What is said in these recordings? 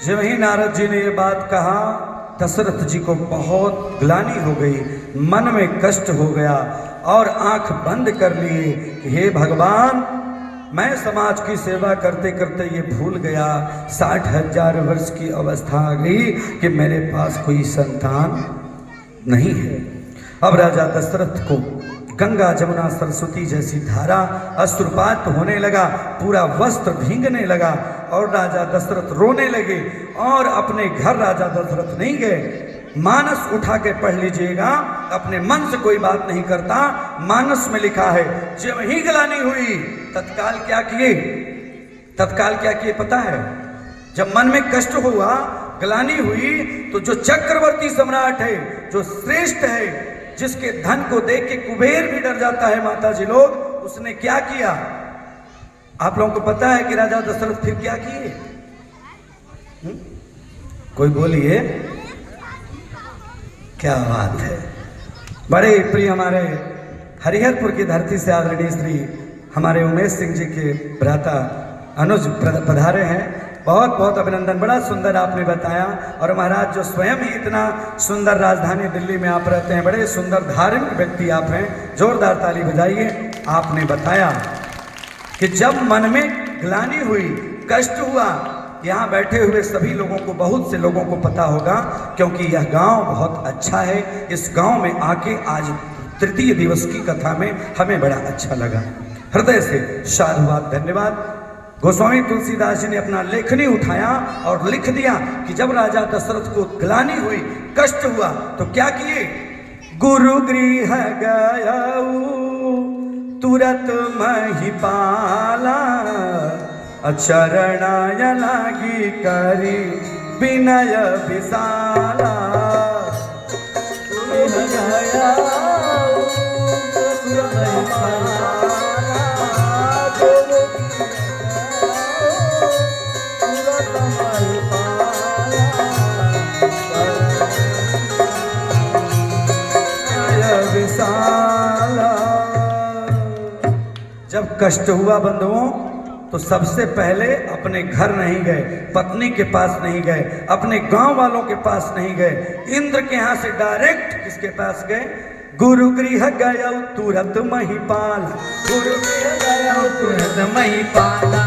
जब ही नारद जी ने ये बात कहा, दशरथ जी को बहुत ग्लानि हो गई, मन में कष्ट हो गया और आंख बंद कर लिए कि हे भगवान, मैं समाज की सेवा करते करते ये भूल गया, 60,000 वर्ष की अवस्था आ गई कि मेरे पास कोई संतान नहीं है। अब राजा दशरथ को गंगा जमुना सरस्वती जैसी धारा अश्रुपात होने लगा, पूरा वस्त्र भींगने लगा और राजा दशरथ रोने लगे। और अपने घर राजा दशरथ नहीं गए, मानस उठा के पढ़ लीजिएगा, अपने मन से कोई बात नहीं करता। मानस में लिखा है, जब ही ग्लानि हुई तत्काल क्या किए, तत्काल क्या किए पता है? जब मन में कष्ट हुआ, ग्लानि हुई, तो जो चक्रवर्ती सम्राट है, जो श्रेष्ठ है, जिसके धन को देख के कुबेर भी डर जाता है माता जी लोग, उसने क्या किया? आप लोगों को पता है कि राजा दशरथ फिर क्या किए? कोई बोलिए, क्या बात है। बड़े प्रिय हमारे हरिहरपुर की धरती से आदरणीय श्री हमारे उमेश सिंह जी के भ्राता अनुज पधारे हैं। बहुत बहुत अभिनंदन, बड़ा सुंदर आपने बताया। और महाराज जो स्वयं ही इतना सुंदर राजधानी दिल्ली में आप रहते हैं, बड़े सुंदर धार्मिक व्यक्ति आप हैं, जोरदार ताली बजाइए। आपने बताया कि जब मन में ग्लानि हुई, कष्ट हुआ, यहाँ बैठे हुए सभी लोगों को, बहुत से लोगों को पता होगा, क्योंकि यह गांव बहुत अच्छा है। इस गांव में आके आज तृतीय दिवस की कथा में हमें बड़ा अच्छा लगा, हृदय से साधुवाद, धन्यवाद। गोस्वामी तुलसीदास जी ने अपना लेखनी उठाया और लिख दिया कि जब राजा दशरथ को ग्लानि हुई, कष्ट हुआ, तो क्या किए? गुरु गृह गयऊ तुरत महिपाला, चरणाय लागी करी विनय विशाला। जब कष्ट हुआ बंधुओं, तो सबसे पहले अपने घर नहीं गए, पत्नी के पास नहीं गए, अपने गांव वालों के पास नहीं गए, इंद्र के यहाँ से डायरेक्ट किसके पास गए? गुरु गृह गया तुरंत महिपाला, गुरु गृह गया तुरंत महिपाला,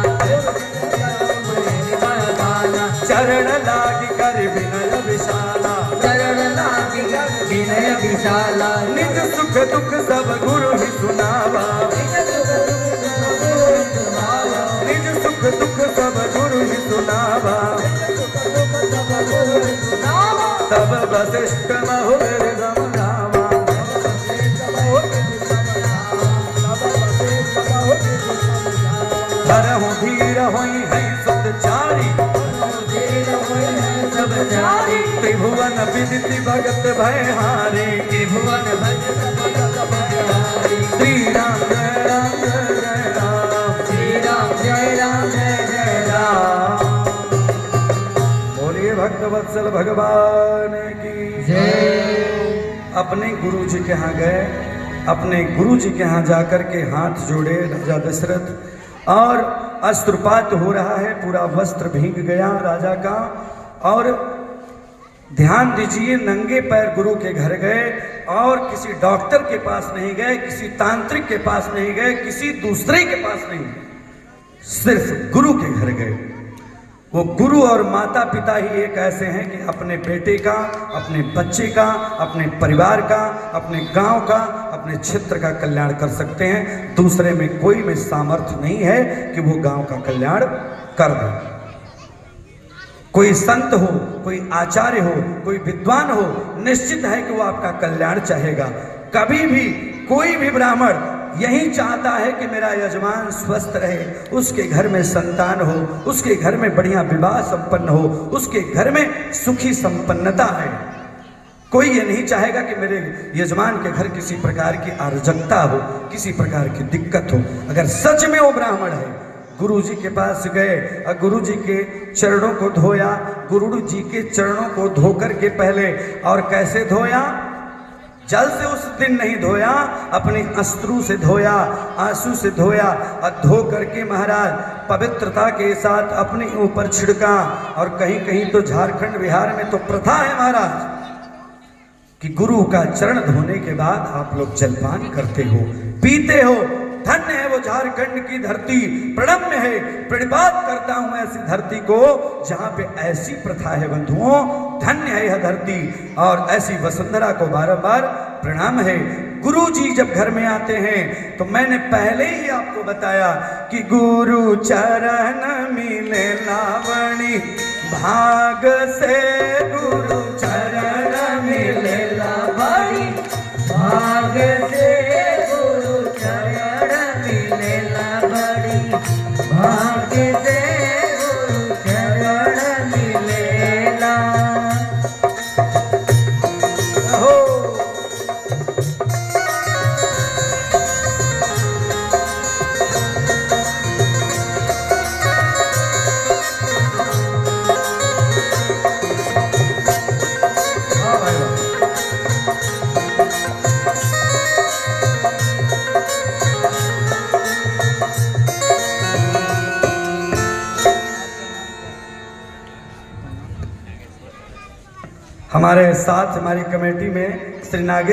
चरण लागी कर विनय विशाला, चरण लागी कर विनय विशाला। निज सुख दुख सब गुरु ही सुनावा, निज सुख दुख सब गुरु ही सुनावा। तब वशिष्ठ महोदय रमनावा, धरहु धीर होई है सतचारी, त्रिभुवन विदिति भगत भयहारी, त्रिभुवन श्री राम जय राम जय जय राम, श्री राम जय राम जय जय राम। बोलिए भक्तवत्सल भगवान की जय। अपने गुरु जी के यहाँ गए, अपने गुरु जी के यहाँ जाकर के हाथ जोड़े राजा दशरथ, और अश्रुपात हो रहा है, पूरा वस्त्र भीग गया राजा का। और ध्यान दीजिए, नंगे पैर गुरु के घर गए और किसी डॉक्टर के पास नहीं गए, किसी तांत्रिक के पास नहीं गए, किसी दूसरे के पास नहीं, सिर्फ गुरु के घर गए। वो गुरु और माता पिता ही एक ऐसे हैं कि अपने बेटे का, अपने बच्चे का, अपने परिवार का, अपने गांव का, अपने क्षेत्र का कल्याण कर सकते हैं। दूसरे में कोई में सामर्थ्य नहीं है कि वो गांव का कल्याण कर दे। कोई संत हो, कोई आचार्य हो, कोई विद्वान हो, निश्चित है कि वो आपका कल्याण चाहेगा। कभी भी कोई भी ब्राह्मण यही चाहता है कि मेरा यजमान स्वस्थ रहे, उसके घर में संतान हो, उसके घर में बढ़िया विवाह संपन्न हो, उसके घर में सुखी संपन्नता है। कोई ये नहीं चाहेगा कि मेरे यजमान के घर किसी प्रकार की अराजकता हो, किसी प्रकार की दिक्कत हो। अगर सच में वो ब्राह्मण है, गुरु जी के पास गए और गुरु जी के चरणों को धोया, गुरु जी के चरणों को धोकर के पहले, और कैसे धोया? जल से उस दिन नहीं धोया, अपने अश्रु से धोया, आंसू से धोया और धो करके महाराज पवित्रता के साथ अपने ऊपर छिड़का। और कहीं कहीं तो झारखंड बिहार में तो प्रथा है महाराज कि गुरु का चरण धोने के बाद आप लोग जलपान करते हो, पीते हो। धन्य है वो झारखंड की धरती, प्रणम्य है, प्रणिपात करता हूं ऐसी धरती को जहां पे ऐसी प्रथा है बंधुओं। धन्य है यह धरती और ऐसी वसुंधरा को बारंबार प्रणाम है। गुरु जी जब घर में आते हैं तो मैंने पहले ही आपको बताया कि गुरु चरण मिले लावणी भाग से, गुरु चरण मिले लावणी भाग से, गुरु चरण मिले लावणी भाग से, गुरु चरण मिले ला। हमारे साथ हमारी कमेटी में श्री नागेश